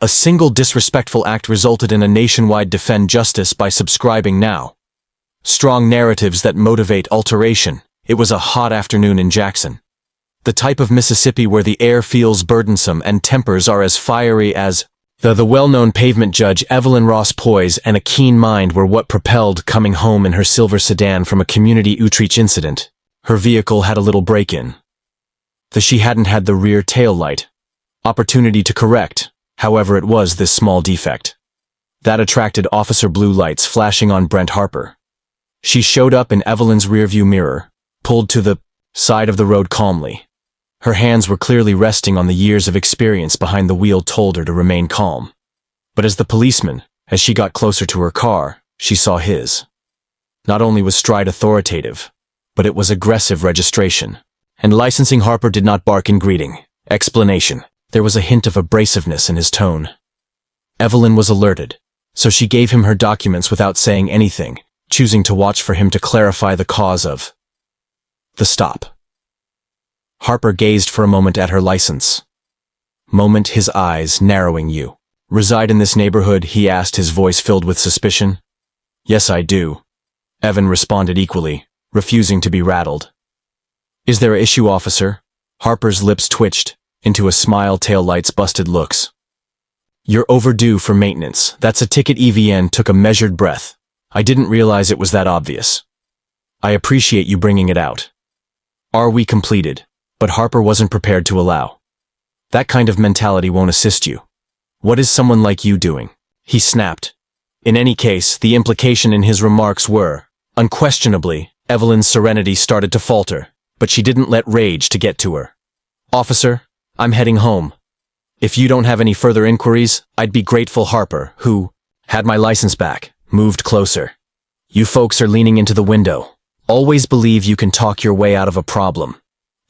A single disrespectful act resulted in a nationwide defend justice by subscribing now. Strong narratives that motivate alteration. It was a hot afternoon in Jackson. The type of Mississippi where the air feels burdensome and tempers are as fiery as the well-known pavement judge Evelyn Ross' poise and a keen mind were what propelled coming home in her silver sedan from a community outreach incident. Her vehicle had a little break-in. She hadn't had the rear tail light opportunity to correct, however it was this small defect. That attracted Officer Blue lights flashing on Brent Harper. She showed up in Evelyn's rearview mirror, pulled to the side of the road calmly. Her hands were clearly resting on the years of experience behind the wheel told her to remain calm. But as the policeman, as she got closer to her car, she saw his. Not only was stride authoritative, but it was aggressive registration. And licensing Harper did not bark in greeting. Explanation. There was a hint of abrasiveness in his tone. Evelyn was alerted, so she gave him her documents without saying anything, choosing to watch for him to clarify the cause of the stop. Harper gazed for a moment at her license. Moment, his eyes narrowing. You reside in this neighborhood? He asked, his voice filled with suspicion. Yes, I do. Evan responded equally, refusing to be rattled. Is there an issue, officer? Harper's lips twitched into a smile, tail lights busted looks. You're overdue for maintenance. That's a ticket. EVN took a measured breath. I didn't realize it was that obvious. I appreciate you bringing it out. Are we completed? But Harper wasn't prepared to allow. That kind of mentality won't assist you. What is someone like you doing? He snapped. In any case, the implication in his remarks were, unquestionably, Evelyn's serenity started to falter, but she didn't let rage to get to her. Officer, I'm heading home. If you don't have any further inquiries, I'd be grateful. Harper, who had my license back, moved closer. You folks are leaning into the window. Always believe you can talk your way out of a problem.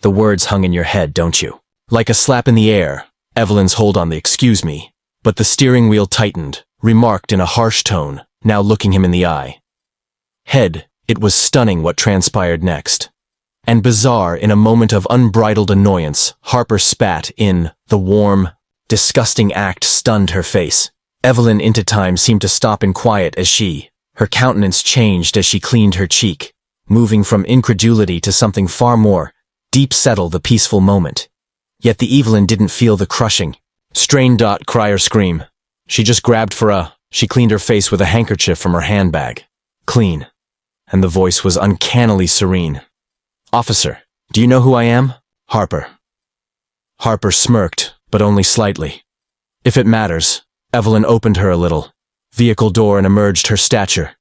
The words hung in your head, don't you? Like a slap in the air. Evelyn's hold on the excuse me, but the steering wheel tightened, remarked in a harsh tone, now looking him in the eye. Head, it was stunning what transpired next. And bizarre, in a moment of unbridled annoyance, Harper spat in. The warm, disgusting act stunned her face. Evelyn into time seemed to stop in quiet as her countenance changed as she cleaned her cheek, moving from incredulity to something far more deep. Settle the peaceful moment. Yet the Evelyn didn't feel the crushing, strained cry or scream. She just grabbed for she cleaned her face with a handkerchief from her handbag. Clean. And the voice was uncannily serene. Officer, do you know who I am? Harper. Harper smirked, but only slightly. If it matters. Evelyn opened her a little vehicle door and emerged her stature.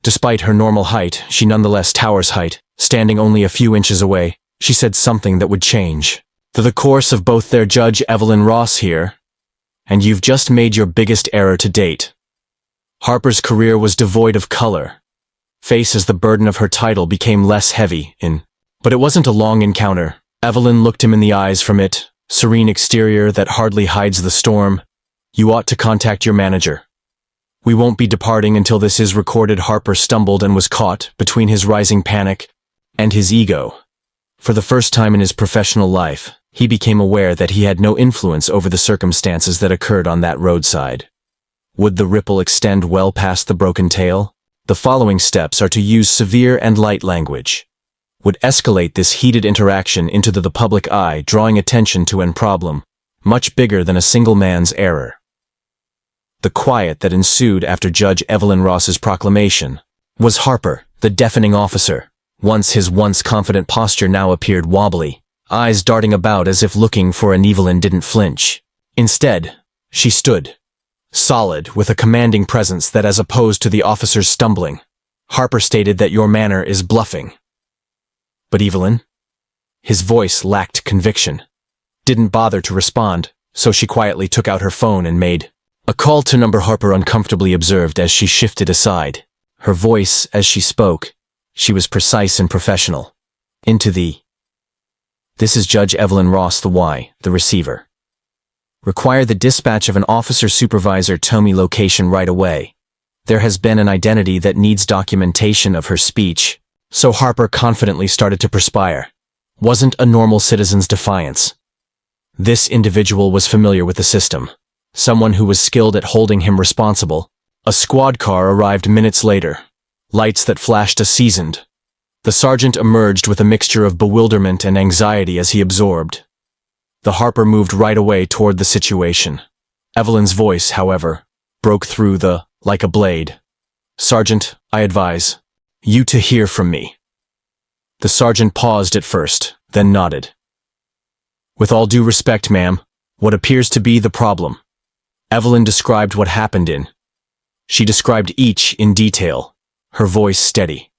Despite her normal height, she nonetheless towers height, standing only a few inches away. She said something that would change the course of both their judge Evelyn Ross here, and you've just made your biggest error to date. Harper's career was devoid of color. Face as the burden of her title became less heavy but it wasn't a long encounter. Evelyn looked him in the eyes from it, serene exterior that hardly hides the storm. You ought to contact your manager. We won't be departing until this is recorded. Harper stumbled and was caught between his rising panic and his ego. For the first time in his professional life, he became aware that he had no influence over the circumstances that occurred on that roadside. Would the ripple extend well past the broken tail? The following steps are to use severe and light language. Would escalate this heated interaction into the public eye, drawing attention to an problem much bigger than a single man's error. The quiet that ensued after Judge Evelyn Ross's proclamation was Harper, the deafening officer. His once confident posture now appeared wobbly, eyes darting about as if looking for an. Evelyn didn't flinch. Instead, she stood, solid, with a commanding presence that, as opposed to the officer's stumbling. Harper stated that your manner is bluffing. But Evelyn? His voice lacked conviction. Didn't bother to respond, so she quietly took out her phone and made a call to number. Harper uncomfortably observed as she shifted aside. Her voice, as she spoke, she was precise and professional. This is Judge Evelyn Ross, the receiver. Require the dispatch of an officer supervisor. Tell me location right away. There has been an identity that needs documentation of her speech. So Harper confidently started to perspire. Wasn't a normal citizen's defiance. This individual was familiar with the system. someone who was skilled at holding him responsible. A squad car arrived minutes later, lights that flashed a seasoned. The sergeant emerged with a mixture of bewilderment and anxiety as he absorbed. The Harper moved right away toward the situation. Evelyn's voice, however, broke through like a blade. "Sergeant, I advise you to hear from me." The sergeant paused at first, then nodded. "With all due respect, ma'am, what appears to be the problem?" Evelyn described what happened in. She described each in detail, her voice steady.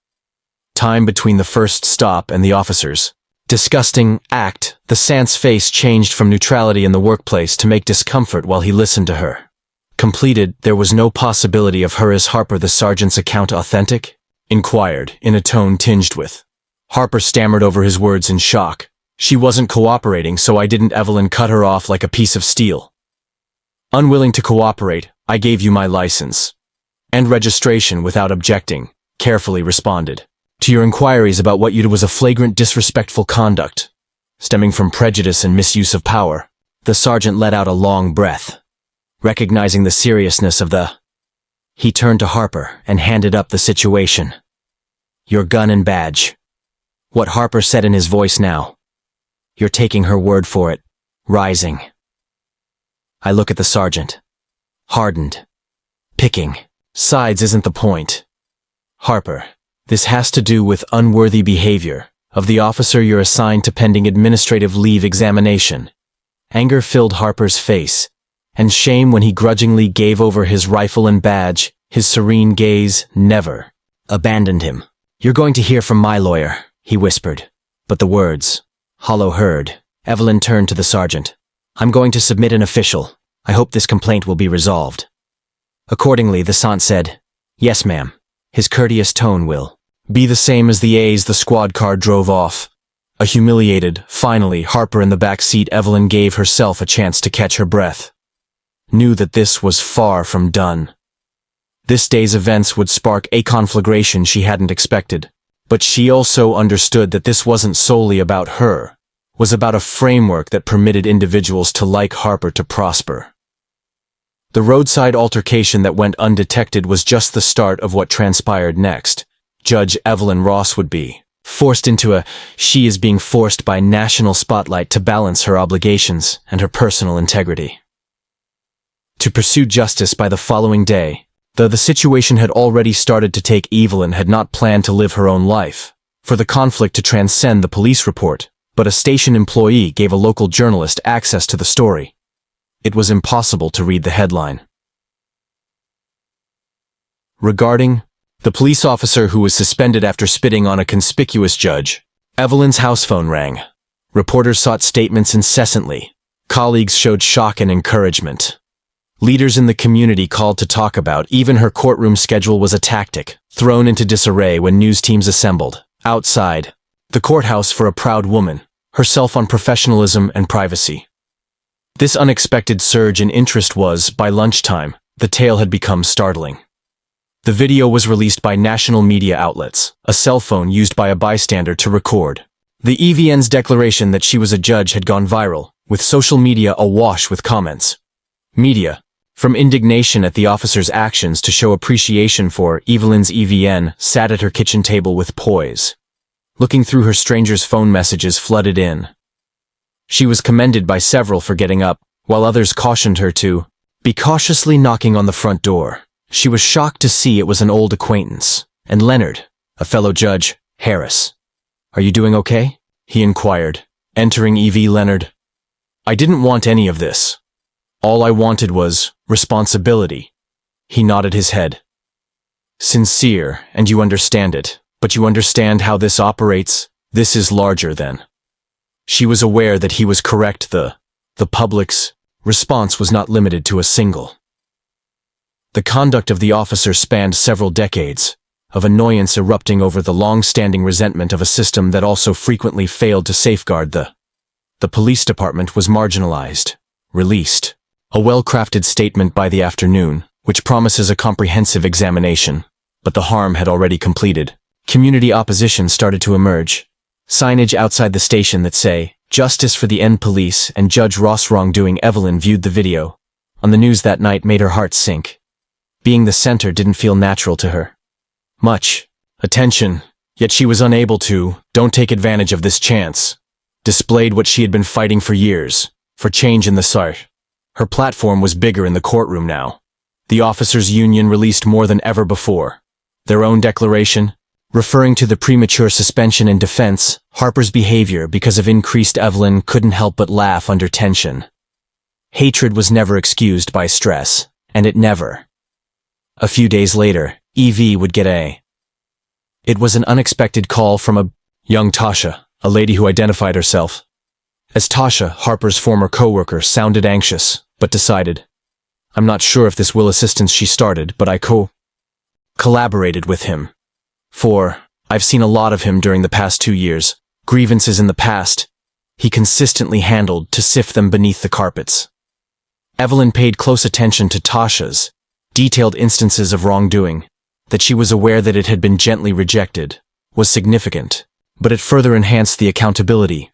Time between the first stop and the officers. Disgusting act, the Sant's face changed from neutrality in the workplace to make discomfort while he listened to her. Completed, there was no possibility of her as Harper. The sergeant's account authentic? Inquired, in a tone tinged with. Harper stammered over his words in shock. She wasn't cooperating, so I didn't. Evelyn cut her off like a piece of steel. Unwilling to cooperate, I gave you my license. And registration without objecting, carefully responded. To your inquiries about what you did was a flagrant disrespectful conduct, stemming from prejudice and misuse of power. The sergeant let out a long breath, recognizing the seriousness of the. He turned to Harper and handed up the situation. Your gun and badge. What Harper said in his voice now. You're taking her word for it, rising. I look at the sergeant. Hardened. Picking sides isn't the point. Harper. This has to do with unworthy behavior of the officer you're assigned to pending administrative leave examination. Anger filled Harper's face, and shame when he grudgingly gave over his rifle and badge. His serene gaze never abandoned him. You're going to hear from my lawyer, he whispered. But the words, hollow heard. Evelyn turned to the sergeant. I'm going to submit an official. I hope this complaint will be resolved. Accordingly, the Sant said, Yes, ma'am. His courteous tone will be the same as the A's. The squad car drove off. A humiliated, finally, Harper in the back seat. Evelyn gave herself a chance to catch her breath. Knew that this was far from done. This day's events would spark a conflagration she hadn't expected. But she also understood that this wasn't solely about her, was about a framework that permitted individuals to like Harper to prosper. The roadside altercation that went undetected was just the start of what transpired next. Judge Evelyn Ross would be she is being forced by national spotlight to balance her obligations and her personal integrity. To pursue justice by the following day, though the situation had already started to take. Evelyn had not planned to live her own life, for the conflict to transcend the police report, but a station employee gave a local journalist access to the story. It was impossible to read the headline. Regarding the police officer who was suspended after spitting on a conspicuous judge, Evelyn's house phone rang. Reporters sought statements incessantly. Colleagues showed shock and encouragement. Leaders in the community called to talk about. Even her courtroom schedule was a tactic, thrown into disarray when news teams assembled. Outside, the courthouse for a proud woman, herself on professionalism and privacy. This unexpected surge in interest was, by lunchtime, the tale had become startling. The video was released by national media outlets, a cell phone used by a bystander to record. The EVN's declaration that she was a judge had gone viral, with social media awash with comments. Media, from indignation at the officer's actions to show appreciation for Evelyn's. EVN sat at her kitchen table with poise. Looking through her, stranger's phone messages flooded in. She was commended by several for getting up, while others cautioned her to be cautiously knocking on the front door. She was shocked to see it was an old acquaintance, and Leonard, a fellow judge, Harris. Are you doing okay? He inquired, entering. Leonard. I didn't want any of this. All I wanted was responsibility. He nodded his head. Sincere, and you understand it, but you understand how this operates? This is larger than. She was aware that he was correct. The public's response was not limited to a single. The conduct of the officer spanned several decades, of annoyance erupting over the long-standing resentment of a system that also frequently failed to safeguard the police department was marginalized, released. A well-crafted statement by the afternoon, which promises a comprehensive examination, but the harm had already completed. Community opposition started to emerge. Signage outside the station that say, Justice for the End Police and Judge Ross wrongdoing. Evelyn viewed the video, on the news that night made her heart sink. Being the center didn't feel natural to her. Much attention, yet she was unable to, don't take advantage of this chance. Displayed what she had been fighting for years, for change in the SART. Her platform was bigger in the courtroom now. The officers' union released more than ever before. Their own declaration, referring to the premature suspension in defense, Harper's behavior because of increased Evelyn couldn't help but laugh under tension. Hatred was never excused by stress, and it never. A few days later, Evie would get a. It was an unexpected call from a young Tasha, a lady who identified herself as Tasha, Harper's former co-worker, sounded anxious, but decided, I'm not sure if this will assistance she started, but I collaborated with him. For, I've seen a lot of him during the past 2 years, grievances in the past, he consistently handled to sift them beneath the carpets. Evelyn paid close attention to Tasha's detailed instances of wrongdoing. That she was aware that it had been gently rejected was significant, but it further enhanced the accountability.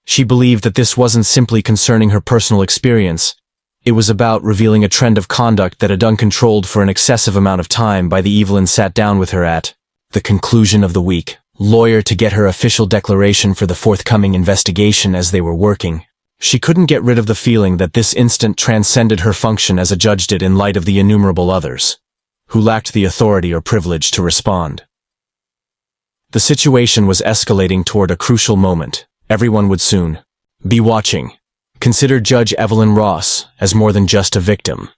She believed that this wasn't simply concerning her personal experience, it was about revealing a trend of conduct that had uncontrolled for an excessive amount of time by the Evelyn sat down with her at the conclusion of the week, lawyer to get her official declaration for the forthcoming investigation as they were working. She couldn't get rid of the feeling that this instant transcended her function as a judge did in light of the innumerable others, who lacked the authority or privilege to respond. The situation was escalating toward a crucial moment. Everyone would soon be watching. Consider Judge Evelyn Ross as more than just a victim,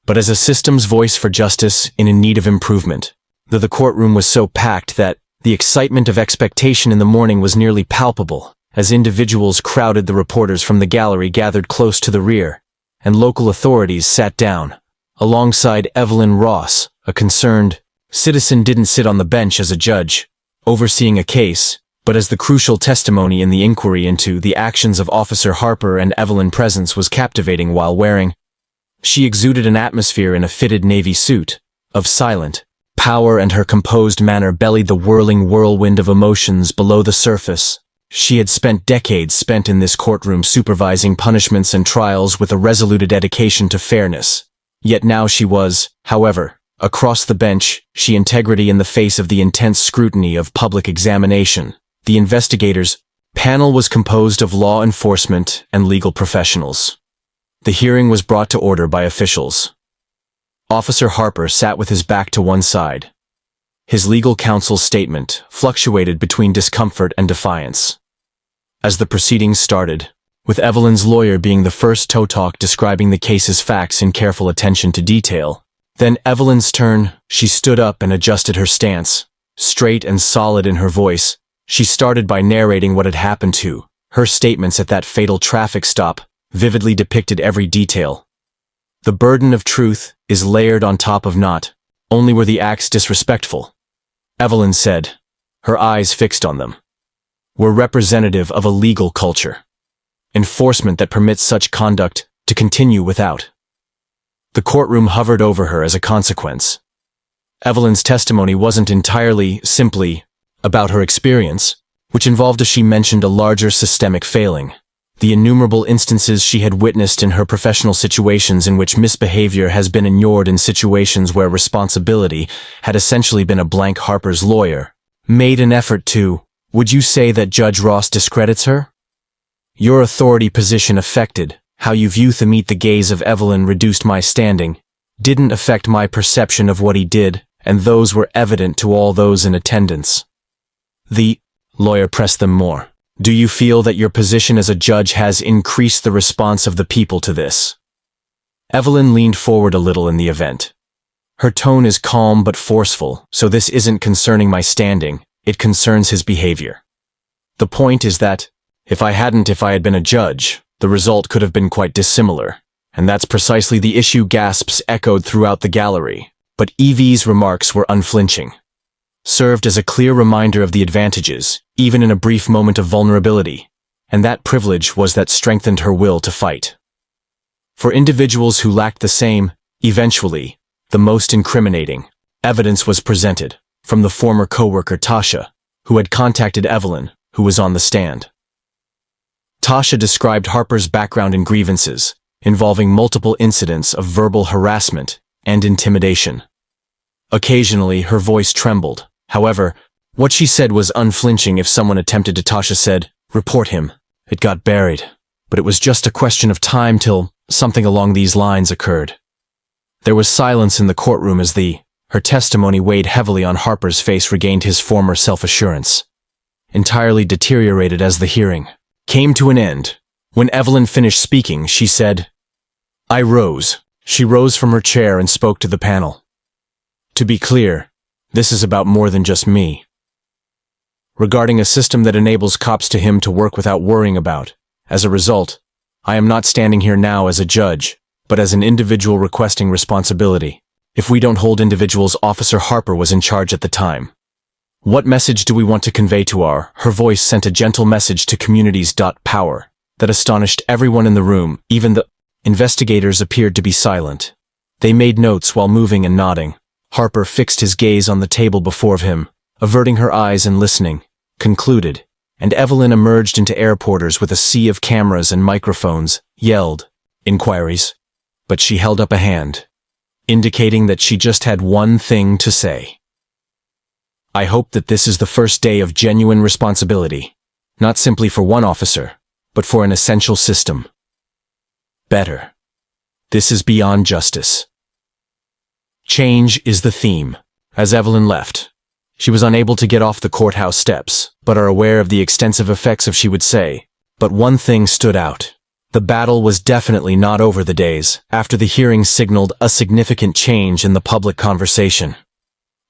but as a system's voice for justice in need of improvement. Though the courtroom was so packed that the excitement of expectation in the morning was nearly palpable, as individuals crowded, the reporters from the gallery gathered close to the rear, and local authorities sat down. Alongside Evelyn Ross, a concerned citizen didn't sit on the bench as a judge, overseeing a case, but as the crucial testimony in the inquiry into the actions of Officer Harper and Evelyn presence was captivating while wearing. She exuded an atmosphere in a fitted navy suit, of silent power, and her composed manner bellied the whirling whirlwind of emotions below the surface. She had spent decades spent in this courtroom supervising punishments and trials with a resolute dedication to fairness. Yet now she was, however, across the bench, she integrity in the face of the intense scrutiny of public examination. The investigators' panel was composed of law enforcement and legal professionals. The hearing was brought to order by officials. Officer Harper sat with his back to one side. His legal counsel's statement fluctuated between discomfort and defiance. As the proceedings started, with Evelyn's lawyer being the first to talk, describing the case's facts in careful attention to detail. Then Evelyn's turn, she stood up and adjusted her stance, straight and solid in her voice. She started by narrating what had happened to her. Statements at that fatal traffic stop vividly depicted every detail. The burden of truth is layered on top of not only were the acts disrespectful, Evelyn said, her eyes fixed on them, were representative of a legal culture. Enforcement that permits such conduct to continue without. The courtroom hovered over her as a consequence. Evelyn's testimony wasn't entirely, simply, about her experience, which involved, as she mentioned, a larger systemic failing. The innumerable instances she had witnessed in her professional situations in which misbehavior has been ignored, in situations where responsibility had essentially been a blank. Harper's lawyer made an effort to, would you say that Judge Ross discredits her? Your authority position affected how you view the meet the gaze of Evelyn reduced my standing, didn't affect my perception of what he did, and those were evident to all those in attendance. The lawyer pressed them more. Do you feel that your position as a judge has increased the response of the people to this? Evelyn leaned forward a little in the event. Her tone is calm but forceful, so this isn't concerning my standing, it concerns his behavior. The point is that, if I had been a judge, the result could have been quite dissimilar, and that's precisely the issue. Gasps echoed throughout the gallery, but Evie's remarks were unflinching. Served as a clear reminder of the advantages, even in a brief moment of vulnerability, and that privilege was that strengthened her will to fight. For individuals who lacked the same, eventually, the most incriminating evidence was presented from the former co-worker Tasha, who had contacted Evelyn, who was on the stand. Tasha described Harper's background and grievances, involving multiple incidents of verbal harassment and intimidation. Occasionally, her voice trembled. However, what she said was unflinching. If someone attempted to, Tasha said, "Report him." It got buried, but it was just a question of time till something along these lines occurred. There was silence in the courtroom as her testimony weighed heavily on Harper's face regained his former self-assurance. Entirely deteriorated as the hearing came to an end. When Evelyn finished speaking, she said, "I rose." She rose from her chair and spoke to the panel. "To be clear, this is about more than just me. Regarding a system that enables cops to him to work without worrying about. As a result, I am not standing here now as a judge, but as an individual requesting responsibility. If we don't hold individuals, Officer Harper was in charge at the time. What message do we want to convey to her voice sent a gentle message to communities. Power that astonished everyone in the room. Even the investigators appeared to be silent. They made notes while moving and nodding. Harper fixed his gaze on the table before him, averting her eyes and listening, concluded, and Evelyn emerged into airporters with a sea of cameras and microphones, yelled, "Inquiries." But she held up a hand, indicating that she just had one thing to say. "I hope that this is the first day of genuine responsibility, not simply for one officer, but for an essential system. Better. This is beyond justice." Change is the theme. As Evelyn left, she was unable to get off the courthouse steps, but are aware of the extensive effects of she would say. But one thing stood out. The battle was definitely not over. The days after the hearing signaled a significant change in the public conversation.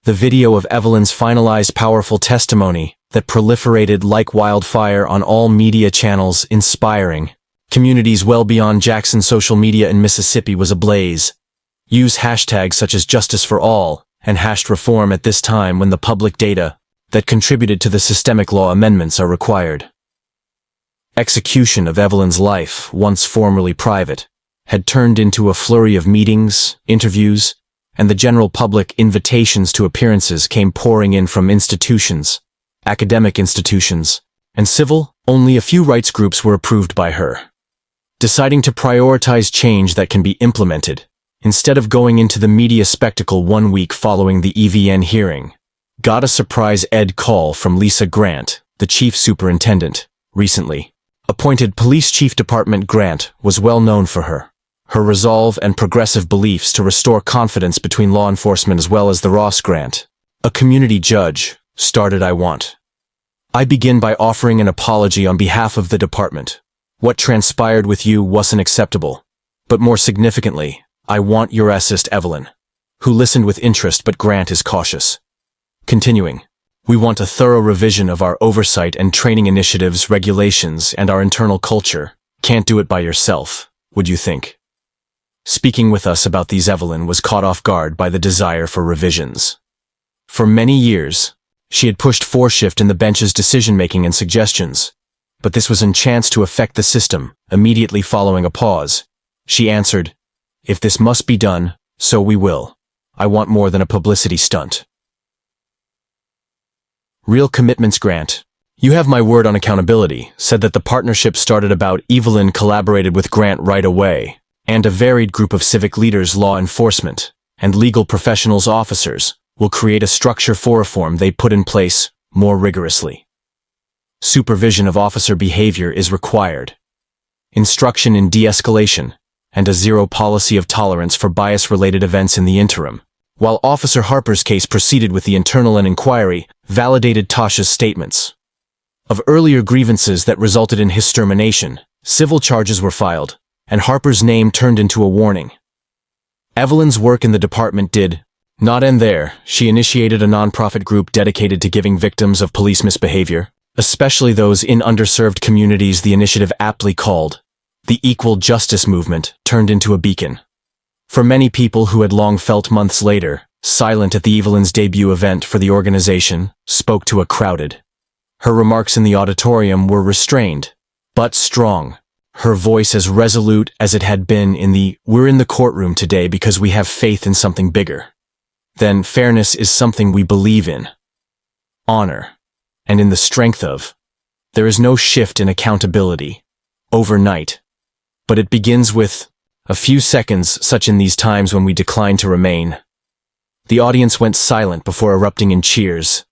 The video of Evelyn's finalized powerful testimony that proliferated like wildfire on all media channels, inspiring communities well beyond Jackson. Social media in Mississippi was ablaze. Use hashtags such as Justice for All and #reform at this time when the public data that contributed to the systemic law amendments are required. Execution of Evelyn's life, once formerly private, had turned into a flurry of meetings, interviews, and the general public. Invitations to appearances came pouring in from institutions, academic institutions, and civil. Only a few rights groups were approved by her. Deciding to prioritize change that can be implemented, instead of going into the media spectacle 1 week following the EVN hearing, got a surprise ed call from Lisa Grant, the chief superintendent, recently appointed police chief. Department Grant was well known for her resolve and progressive beliefs to restore confidence between law enforcement, as well as the Ross Grant, a community judge, started. I begin by offering an apology on behalf of the department. What transpired with you wasn't acceptable. But more significantly, I want your assist, Evelyn, who listened with interest, but Grant is cautious. Continuing, we want a thorough revision of our oversight and training initiatives, regulations, and our internal culture. Can't do it by yourself, would you think? Speaking with us about these, Evelyn was caught off guard by the desire for revisions. For many years, she had pushed for shift in the bench's decision-making and suggestions, but this was a chance to affect the system. Immediately following a pause, she answered, "If this must be done, so we will. I want more than a publicity stunt. Real commitments." Grant, "You have my word on accountability," said that the partnership started about. Evelyn collaborated with Grant right away, and a varied group of civic leaders, law enforcement, and legal professionals, officers, will create a structure for reform they put in place more rigorously. Supervision of officer behavior is required. Instruction in de-escalation, and a zero policy of tolerance for bias-related events in the interim. While Officer Harper's case proceeded with the internal inquiry, validated Tasha's statements of earlier grievances that resulted in his termination. Civil charges were filed, and Harper's name turned into a warning. Evelyn's work in the department did not end there. She initiated a nonprofit group dedicated to giving victims of police misbehavior, especially those in underserved communities. The initiative, aptly called the Equal Justice Movement, turned into a beacon for many people who had long felt. Months later, silent at the Evelyn's debut event for the organization, spoke to a crowded. Her remarks in the auditorium were restrained, but strong. Her voice as resolute as it had been in the "We're in the courtroom today because we have faith in something bigger. Then fairness is something we believe in. Honor. And in the strength of. There is no shift in accountability overnight. But it begins with A few seconds, such in these times when we decline to remain. The audience went silent before erupting in cheers.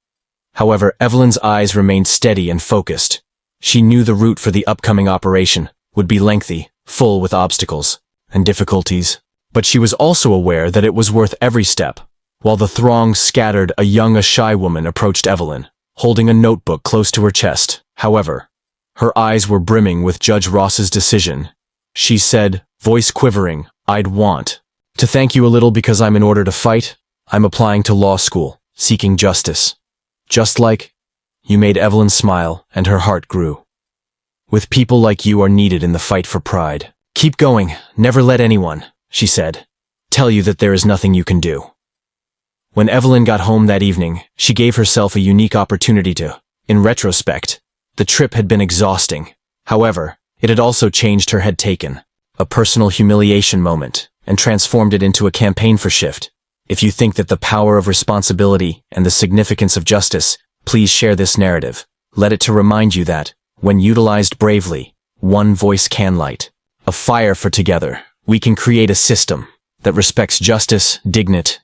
However, Evelyn's eyes remained steady and focused. She knew the route for the upcoming operation would be lengthy, full with obstacles and difficulties. But she was also aware that it was worth every step. While the throng scattered, a shy woman approached Evelyn, holding a notebook close to her chest. However, her eyes were brimming with Judge Ross's decision. She said, voice quivering, "I'd want to thank you a little because I'm in order to fight. I'm applying to law school, seeking justice." Just like you made Evelyn smile, and her heart grew. With people like you are needed in the fight for pride. Keep going, never let anyone, she said, tell you that there is nothing you can do. When Evelyn got home that evening, she gave herself a unique opportunity to. In retrospect, the trip had been exhausting. However, it had also changed her. Had taken a personal humiliation moment and transformed it into a campaign for shift. If you think that the power of responsibility and the significance of justice, please share this narrative. Let it to remind you that, when utilized bravely, one voice can light a fire for together. We can create a system that respects justice, dignity,